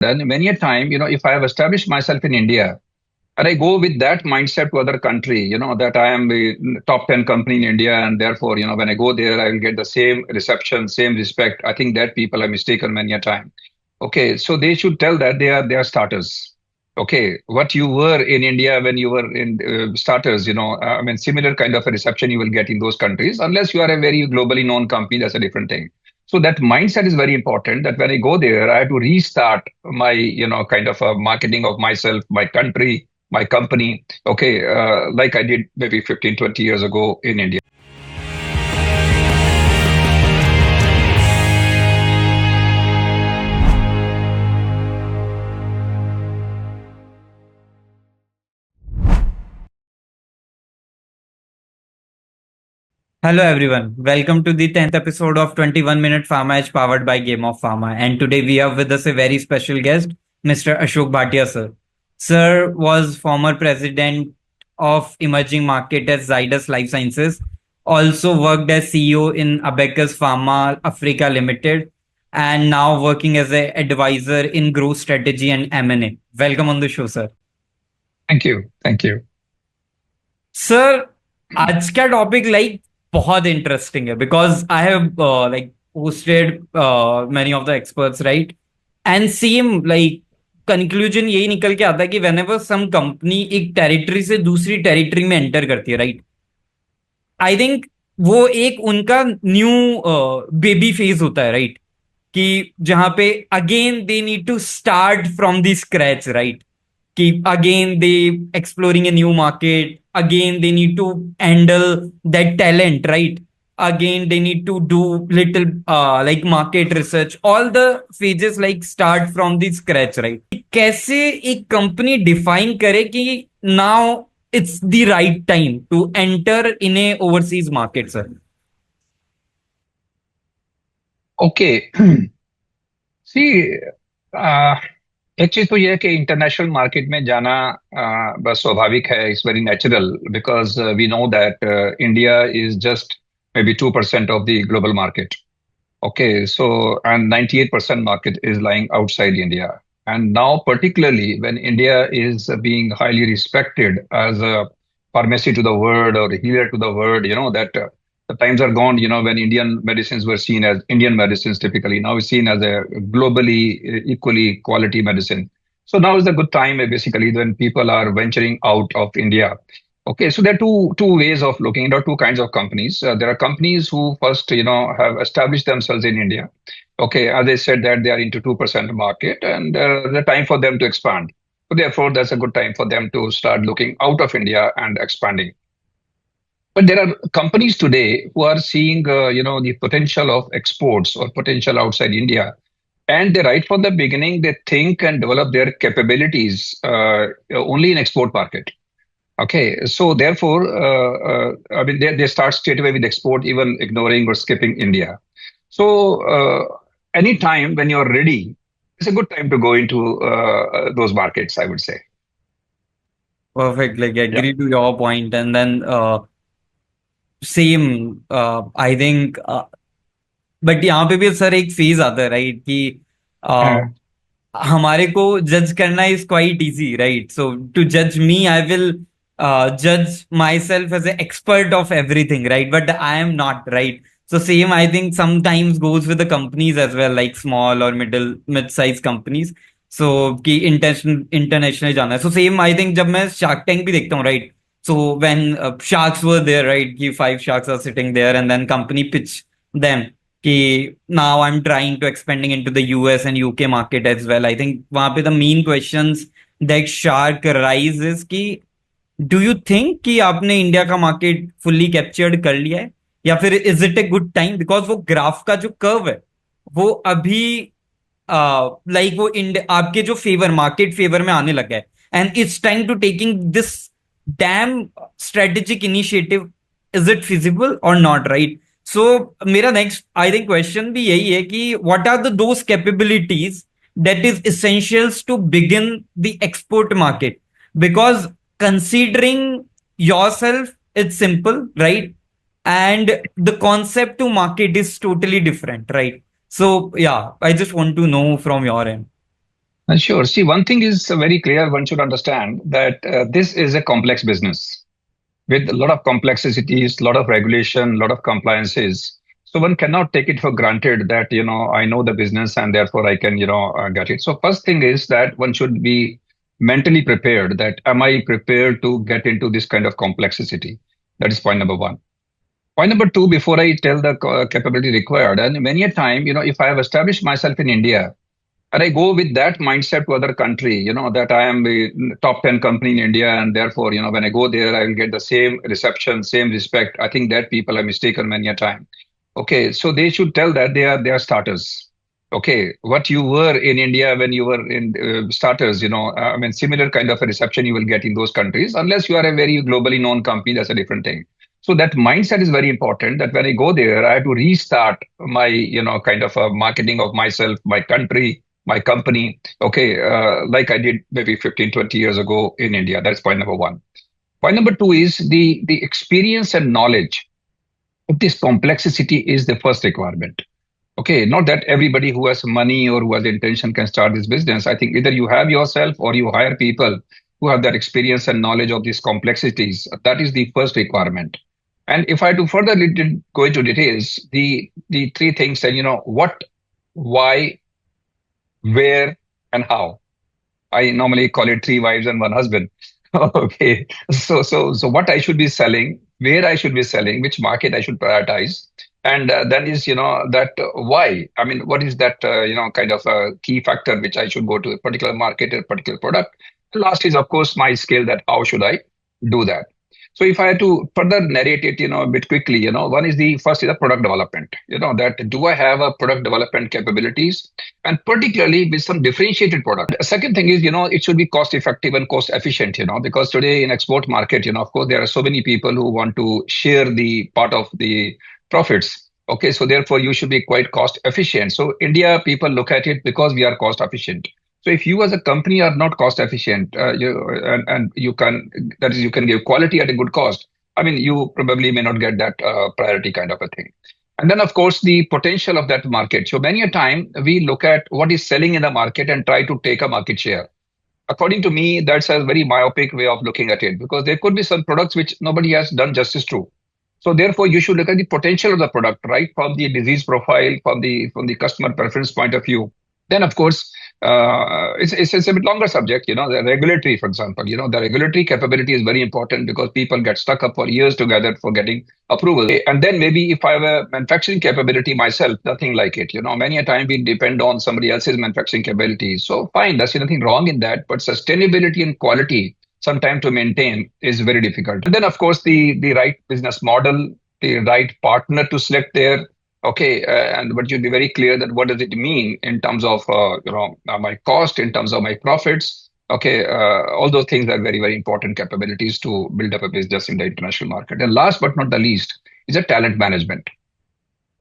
Then many a time, if I have established myself in India and I go with that mindset to other country, that I am the top 10 company in India, and therefore, when I go there, I will get the same reception, same respect. I think that people are mistaken many a time. Okay, so they should tell that they are starters. Okay, what you were in India when you were in starters, I mean, similar kind of a reception you will get in those countries, unless you are a very globally known company. That's a different thing. So that mindset is very important. That when I go there, I have to restart my, kind of a marketing of myself, my country, my company. Okay, like I did maybe 15, 20 years ago in India. Hello everyone. Welcome to the 10th episode of 21 Minute Pharma Edge powered by Game of Pharma. And today we have with us a very special guest, Mr. Ashok Bhatia sir. Sir was former president of emerging market at Zydus Life Sciences, also worked as CEO in Abacus Pharma Africa Limited, and now working as an advisor in growth strategy and M&A. Welcome on the show, sir. Thank you. Thank you. Sir आज का topic like बहुत interesting है because I have like hosted many of the experts right and same like conclusion यही निकल के आता है कि वेन एवर सम कंपनी एक टेरिटरी से दूसरी टेरिटरी में एंटर करती है राइट आई थिंक वो एक उनका न्यू बेबी फेज होता है राइट कि जहां पे again they need to start from the scratch right कि again they exploring a new market, again they need to handle that talent right, again they need to do little like market research, all the phases like start from the scratch right. कैसे एक company define करे कि now it's the right time to enter in a overseas market sir? Okay. See, uh, एक चीज तो ये है कि इंटरनेशनल मार्केट में जाना बस स्वाभाविक है. It's very natural because we know that India is just maybe 2% of the global market. Okay, so and 98% market is lying outside India. And now, particularly when India is being highly respected as a pharmacy to the world or a healer to the world, that the times are gone, when Indian medicines were seen as Indian medicines typically. Now it's seen as a globally equally quality medicine. So now is a good time, basically, when people are venturing out of India. Okay, so there are two ways of looking. There are two kinds of companies. There are companies who first, have established themselves in India. Okay, as I said that they are into 2% market, and the time for them to expand. So therefore, that's a good time for them to start looking out of India and expanding. But there are companies today who are seeing, the potential of exports or potential outside India, and they right from the beginning they think and develop their capabilities only in export market. Okay, so therefore, I mean, they start straight away with export, even ignoring or skipping India. So, any time when you're ready, it's a good time to go into those markets, I would say. Perfect, like Yeah. agree to your point. And then same I think but यहाँ पे भी sir एक phase आता है right कि Uh, हमारे को जज करना is quite easy right so to जज मी आई विल जज my self as a expert of everything right but I am not right so same I think sometimes goes with the companies as well like small or mid-sized companies so कि international जाना है so same I think जब मैं Shark Tank भी देखता हूँ right so when sharks were there right कि 5 sharks are sitting there and then company pitch them कि now I'm trying to expanding into the US and UK market as well. I think वहाँ पे the main questions that shark rise is कि do you think कि आपने India का market fully captured कर लिया है या फिर is it a good time because वो ग्राफ का जो कर्व है वो अभी लाइक वो आपके जो फेवर मार्केट फेवर में आने लगा है and it's time to taking this dam strategic initiative is it feasible और नॉट राइट सो मेरा नेक्स्ट आई थिंक क्वेश्चन भी यही है कि what are the those capabilities that is essentials to begin the export market because considering yourself it's simple right and the concept to market is totally different right so yeah I just want to know from your end. Sure. See, one thing is very clear. One should understand that this is a complex business with a lot of complexities, a lot of regulation, a lot of compliances. So one cannot take it for granted that, I know the business and therefore I can, get it. So first thing is that one should be mentally prepared that am I prepared to get into this kind of complexity? That is point number one. Point number two, before I tell the capability required, and many a time, if I have established myself in India, and I go with that mindset to other country, that I am the top 10 company in India, and therefore, when I go there, I will get the same reception, same respect. I think that people are mistaken many a time. Okay, so they should tell that they are starters. Okay, what you were in India when you were in starters, I mean, similar kind of a reception you will get in those countries, unless you are a very globally known company, that's a different thing. So that mindset is very important that when I go there, I have to restart my, kind of a marketing of myself, my country, my company, okay, like I did maybe 15, 20 years ago in India. That's point number one. Point number two is the experience and knowledge of this complexity is the first requirement. Okay, not that everybody who has money or who has intention can start this business. I think either you have yourself or you hire people who have that experience and knowledge of these complexities. That is the first requirement. And if I to further go into details, the three things that what, why, where, and how. I normally call it three wives and one husband. Okay. So what I should be selling, where I should be selling, which market I should prioritize. And then is, that why? I mean, what is that, kind of a key factor which I should go to a particular market, a particular product. The last is, of course, my skill that how should I do that? So if I had to further narrate it, a bit quickly, one is the first is the product development, that do I have a product development capabilities and particularly with some differentiated product. The second thing is, it should be cost effective and cost efficient, because today in export market, of course, there are so many people who want to share the part of the profits. Okay, so therefore you should be quite cost efficient. So India people look at it because we are cost efficient. So if you as a company are not cost efficient, and you can, that is, you can give quality at a good cost. I mean, you probably may not get that priority kind of a thing. And then, of course, the potential of that market. So many a time we look at what is selling in the market and try to take a market share. According to me, that's a very myopic way of looking at it because there could be some products which nobody has done justice to. So therefore, you should look at the potential of the product, right, from the disease profile, from the customer preference point of view. Then, of course, it's a bit longer subject. The regulatory, for example, the regulatory capability is very important because people get stuck up for years together for getting approval. And then maybe if I have a manufacturing capability myself, nothing like it. Many a time we depend on somebody else's manufacturing capability. So fine, there's nothing wrong in that, but sustainability and quality sometime to maintain is very difficult. And then, of course, the right business model, the right partner to select there. Okay, and but you'd be very clear that what does it mean in terms of my cost, in terms of my profits. Okay, all those things are very very important capabilities to build up a business in the international market. And last but not the least is a talent management.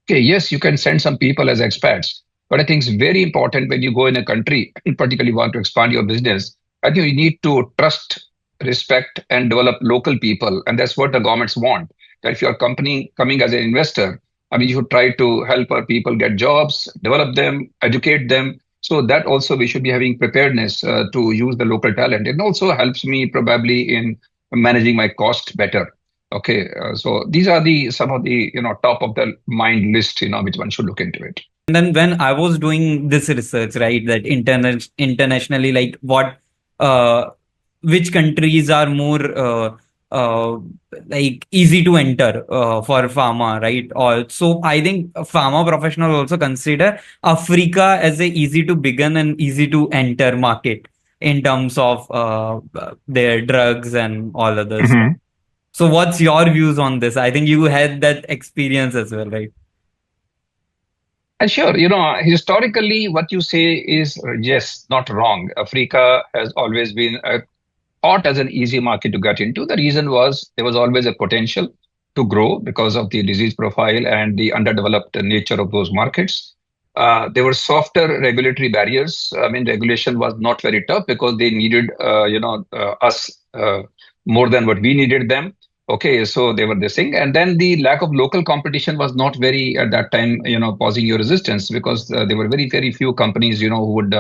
Okay, yes, you can send some people as expats, but I think it's very important when you go in a country, and particularly want to expand your business. I think you need to trust, respect, and develop local people, and that's what the governments want. That if your company coming as an investor, I mean, you should try to help our people get jobs, develop them, educate them. So that also we should be having preparedness to use the local talent. It also helps me probably in managing my cost better. Okay, so these are the some of the top of the mind list which one should look into it. And then when I was doing this research, right, that internationally, like what, uh, which countries are more uh, like easy to enter for pharma, right? Also, I think pharma professionals also consider Africa as a easy to begin and easy to enter market in terms of their drugs and all other stuff. Mhm. So, what's your views on this? I think you had that experience as well, right? And sure, historically, what you say is yes, not wrong. Africa has always been thought as an easy market to get into. The reason was there was always a potential to grow because of the disease profile and the underdeveloped nature of those markets. There were softer regulatory barriers. I mean, regulation was not very tough because they needed, us more than what we needed them. Okay, so they were this thing, and then the lack of local competition was not very at that time, causing you resistance because there were very very few companies, who would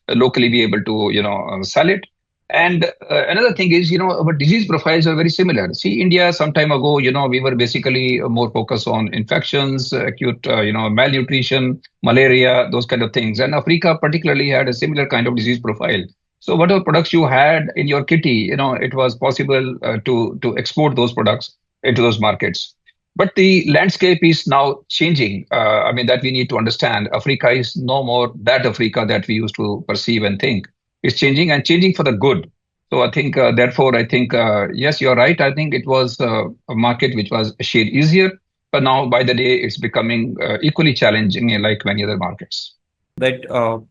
locally be able to, sell it. And another thing is, our disease profiles are very similar. See, India some time ago, we were basically more focused on infections, acute, malnutrition, malaria, those kind of things. And Africa particularly had a similar kind of disease profile. So whatever products you had in your kitty, it was possible to export those products into those markets. But the landscape is now changing. I mean, that we need to understand. Africa is no more that Africa that we used to perceive and think. It's changing and changing for the good. So I think, therefore, I think, yes, you're right. I think it was a market which was a shade easier, but now by the day, it's becoming equally challenging like many other markets. That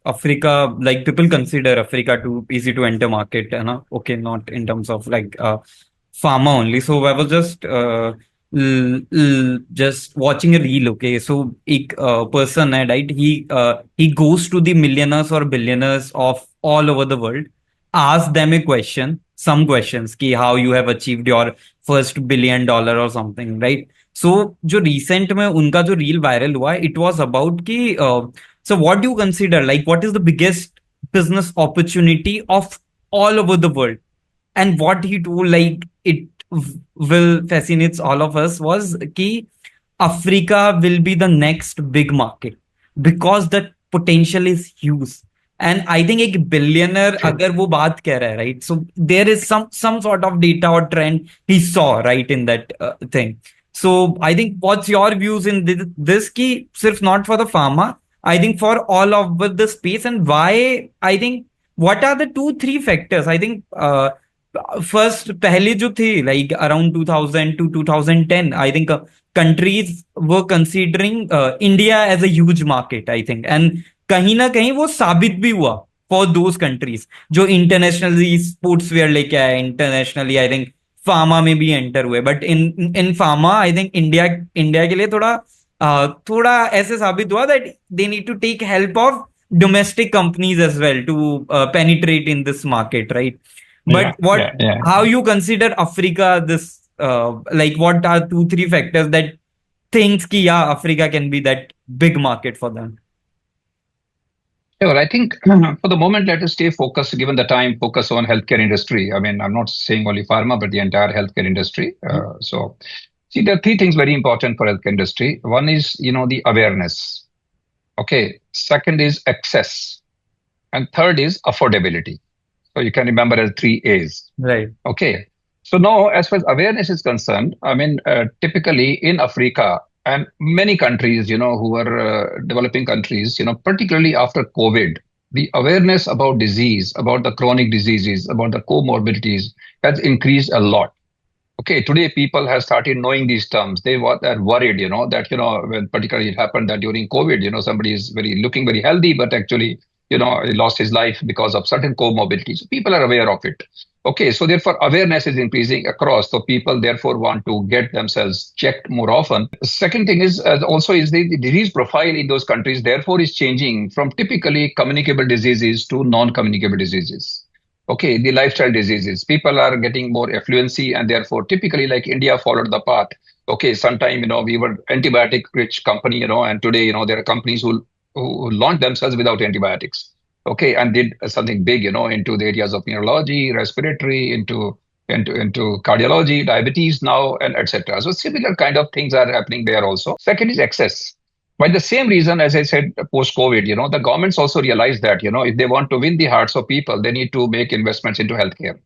Africa, like people consider Africa too easy to enter market, okay, not in terms of like pharma only. So I was just watching a reel, okay. So एक person है, right? He goes to the millionaires or billionaires of all over the world, ask them a question, some questions, कि how you have achieved your first $1 billion or something, right? So जो recent में उनका जो reel viral हुआ, it was about कि so what do you consider, like what is the biggest business opportunity of all over the world? And what he told, like it will fascinates all of us, was कि Africa will be the next big market because the potential is huge. And I think एक billionaire Sure. अगर वो बात कह रहा है, right? So there is some sort of data or trend he saw, right, in that thing. So I think what's your views in this key, sirf not for the pharma, I think for all of the space, and why, I think what are the 2-3 factors? I think first पहले जो थे like around 2000 to 2010, I think countries were considering India as a huge market, I think, and कहीं ना कहीं वो साबित भी हुआ for those countries जो internationally sports wear लेके आए, internationally I think फार्मा में भी एंटर हुए, but in pharma I think India के लिए थोड़ा ऐसे साबित हुआ that they need to take help of domestic companies as well to penetrate in this market, right? Yeah, But what, yeah, yeah. how you consider Africa this, like what are 2-3 factors that thinks ki yeah, Africa can be that big market for them? Sure. I think for the moment, let us stay focused, given the time, focus on healthcare industry. I mean, I'm not saying only pharma, but the entire healthcare industry. So, see, there are three things very important for healthcare industry. One is, the awareness. Okay. Second is access. And third is affordability. So you can remember as 3 A's. Right. Okay. So now, as far as awareness is concerned, I mean, typically in Africa and many countries, who are developing countries, particularly after COVID, the awareness about disease, about the chronic diseases, about the comorbidities has increased a lot. Okay, today people have started knowing these terms. They were worried, that, when particularly it happened that during COVID, somebody is looking very healthy, but actually, he lost his life because of certain comorbidities. So people are aware of it. Okay, so therefore awareness is increasing across. So people therefore want to get themselves checked more often. Second thing is also is the disease profile in those countries, therefore is changing from typically communicable diseases to non-communicable diseases. Okay, the lifestyle diseases. People are getting more affluency, and therefore, typically, like India followed the path. Okay, sometime we were antibiotic-rich company, and today there are companies who launch themselves without antibiotics. Okay, and did something big, into the areas of neurology, respiratory, into cardiology, diabetes now, and etc. So similar kind of things are happening there also. Second is access. By the same reason, as I said, post-COVID, the governments also realized that, if they want to win the hearts of people, they need to make investments into healthcare.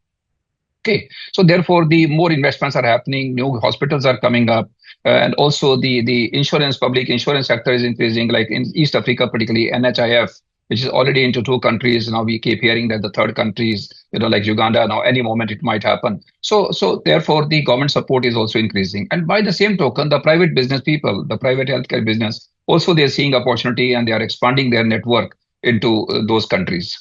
Okay, so therefore, the more investments are happening, new hospitals are coming up, and also the public insurance sector is increasing. Like in East Africa, particularly NHIF, which is already into 2 countries. Now we keep hearing that the third countries, like Uganda, now any moment it might happen. So therefore, the government support is also increasing. And by the same token, the private business people, the private healthcare business, also they're seeing opportunity and they are expanding their network into those countries.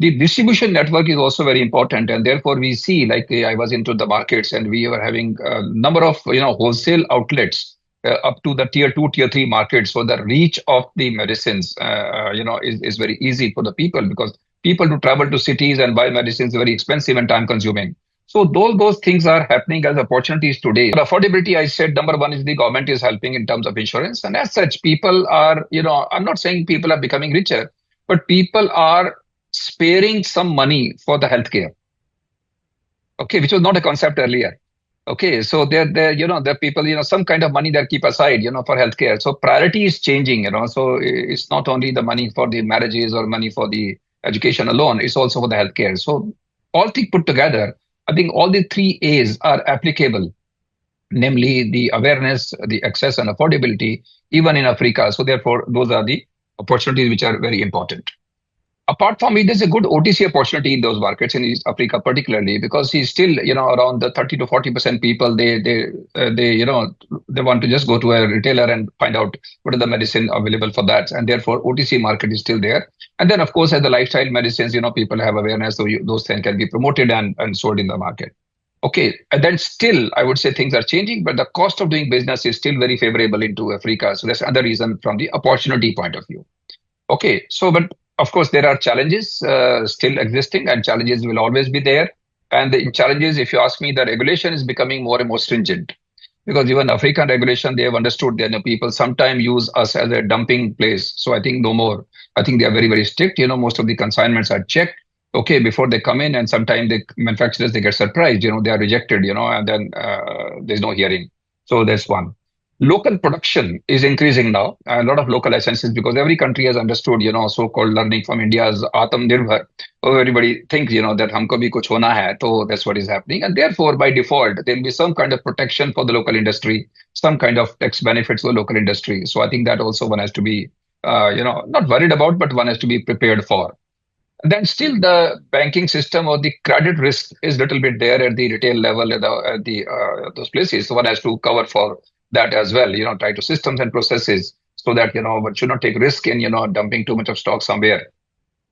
The distribution network is also very important, and therefore we see, like I was into the markets, and we were having a number of wholesale outlets up to the tier 2, tier 3 markets. So the reach of the medicines, is very easy for the people, because people to travel to cities and buy medicines is very expensive and time consuming. So those things are happening as opportunities today. For affordability, I said number one is the government is helping in terms of insurance, and as such, people are, I'm not saying people are becoming richer, but people are sparing some money for the healthcare. Okay, which was not a concept earlier. Okay, so there people, some kind of money they keep aside, for healthcare. So priority is changing, So it's not only the money for the marriages or money for the education alone, it's also for the healthcare. So all things put together, I think all the three A's are applicable, namely the awareness, the access and affordability, even in Africa. So therefore, those are the opportunities which are very important. Apart from it, there's a good OTC opportunity in those markets in East Africa, particularly because he's still, around the 30 to 40% people. They want to just go to a retailer and find out what is the medicine available for that, and therefore OTC market is still there. And then, of course, as the lifestyle medicines, people have awareness, so those things can be promoted and sold in the market. Okay, and then still, I would say things are changing, but the cost of doing business is still very favorable into Africa. So that's another reason from the opportunity point of view. Okay, so but of course there are challenges still existing, and challenges will always be there. And the challenges, if you ask me, the regulation is becoming more and more stringent because even African regulation, they have understood that people sometimes use us as a dumping place. So I think no more. I think they are very, very strict. Most of the consignments are checked, okay, before they come in, and sometimes the manufacturers they get surprised. They are rejected. And then there's no hearing. So that's one. Local production is increasing now. A lot of local licenses because every country has understood, so-called learning from India's Atmanirbhar. So everybody thinks, that humko bhi kuch hona hai. So that's what is happening. And therefore, by default, there will be some kind of protection for the local industry, some kind of tax benefits for the local industry. So I think that also one has to be, not worried about, but one has to be prepared for. Then still the banking system or the credit risk is a little bit there at the retail level at those places. So one has to cover for that as well, try to systems and processes so that, one should not take risk in, dumping too much of stock somewhere.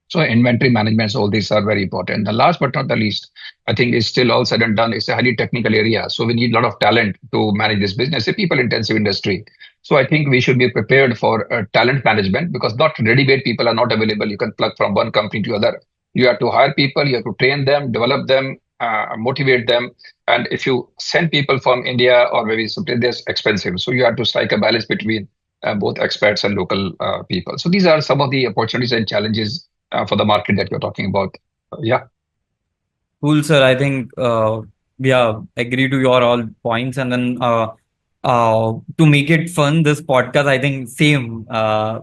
So inventory management, all these are very important. The last but not the least, I think is still all said and done. It's a highly technical area. So we need a lot of talent to manage this business, a people intensive industry. So I think we should be prepared for talent management because not ready-made people are not available. You can plug from one company to other. You have to hire people, you have to train them, develop them, motivate them. And if you send people from India or maybe something, that's expensive. So you have to strike a balance between both expats and local people. So these are some of the opportunities and challenges for the market that you're talking about. Yeah. Cool, sir. I think agree to your all points. And then to make it fun, this podcast, I think same.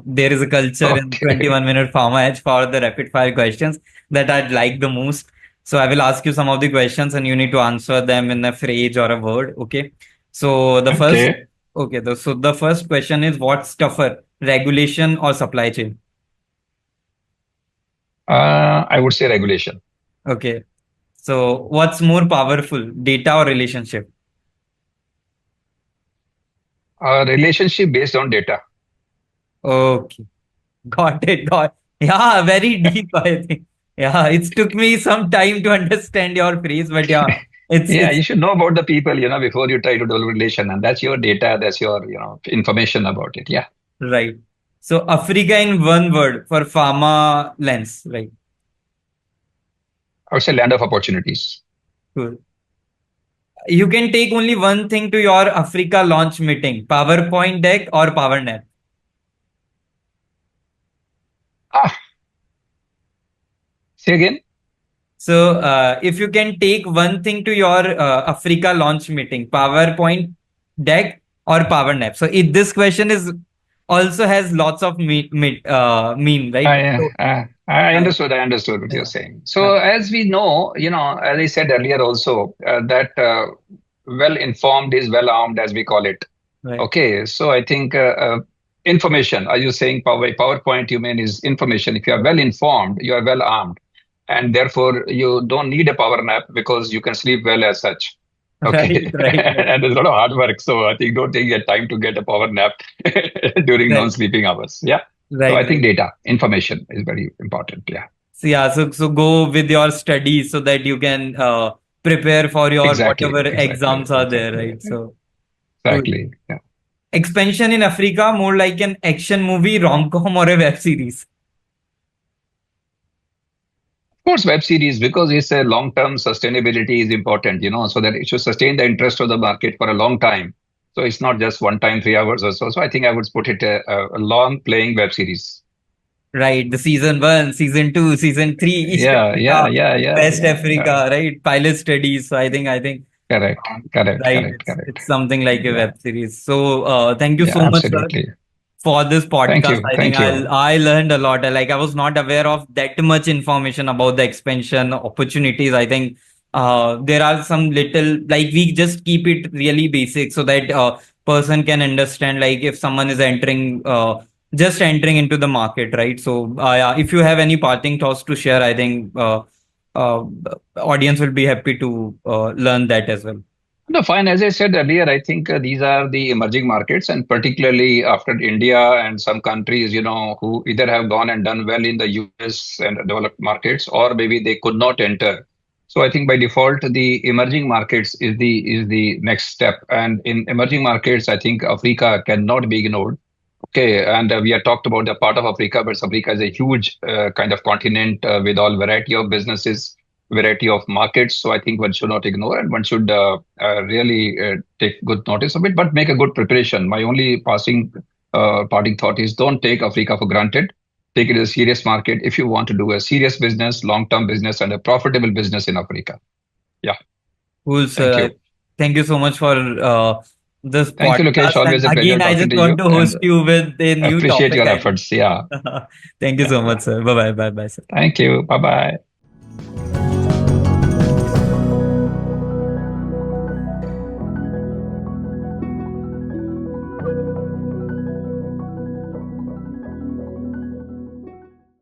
There is a culture in Okay. 21-minute Pharma Edge for the rapid fire questions that I'd like the most. So I will ask you some of the questions and you need to answer them in a phrase or a word. Okay. So Okay. so the first question is, what's tougher, regulation or supply chain? I would say regulation. Okay. So what's more powerful, data or relationship? Relationship based on data. Okay. Got it. Yeah, very deep, I think. Yeah, it took me some time to understand your phrase, but yeah, Yeah, it's you should know about the people, before you try to develop relation, and that's your data, that's your, information about it. Yeah, right. So Africa in one word for pharma lens, right? I would say land of opportunities. Cool. You can take only one thing to your Africa launch meeting, PowerPoint deck or power nap. Ah, say again. So if you can take one thing to your Africa launch meeting, PowerPoint deck or power nap. So this question is also has lots of mean, right? So, I uh, understood. I understood what you're yeah, saying. uh, So as we know, as I said earlier also, that well informed is well armed, as we call it. right. Okay, so I think information. Are you saying PowerPoint? You mean is information? If you are well informed, you are well armed, and therefore you don't need a power nap because you can sleep well as such. Right, Okay, right, right, and there's a lot of hard work. So I think don't take your time to get a power nap during right, non-sleeping hours. Yeah. So right, I think right. data, information is very important. Yeah. So yeah, so go with your studies so that you can prepare for your Exactly. whatever Exactly. exams are there, Exactly. right? So cool. Exactly. Yeah. Expansion in Africa, more like an action movie, rom-com or a web series. Of course, web series, because it's a long-term sustainability is important, so that it should sustain the interest of the market for a long time. So it's not just one time, 3 hours or so. So I think I would put it a long playing web series. right? The season 1, season 2, season 3, East Yeah, yeah, Africa, yeah, yeah, West yeah, yeah. Africa, right? Pilot studies. So I think Correct, correct, right. correct, It's correct. something like a Yeah, web series. So thank you yeah, so much, sir, absolutely. for this Thank podcast. you, I think thank you. I learned a lot. Like I was not aware of that much information about the expansion opportunities. I think there are some little, like we just keep it really basic so that person can understand, like if someone is entering just entering into the market, right? So yeah, if you have any parting thoughts to share, I think audience will be happy to learn that as well. No, fine. As I said earlier, I think these are the emerging markets, and particularly after India and some countries, who either have gone and done well in the US and developed markets, or maybe they could not enter. So I think by default, the emerging markets is the next step. And in emerging markets, I think Africa cannot be ignored. Okay, and we have talked about the part of Africa, but Africa is a huge kind of continent with all variety of businesses, variety of markets. So I think one should not ignore, and one should really take good notice of it, but make a good preparation. My only parting thought is don't take Africa for granted. Take it as a serious market if you want to do a serious business, long-term business, and a profitable business in Africa. Yeah, Cool, thank sir. you. Thank you so much for this Thank you, Lokesh. podcast. And Always a pleasure again, I talking just to want you, to and host you with a new appreciate topic, your I think. efforts. Yeah, Thank you yeah, so yeah. much, sir. Bye bye. Bye bye, sir. Thank you. Bye bye.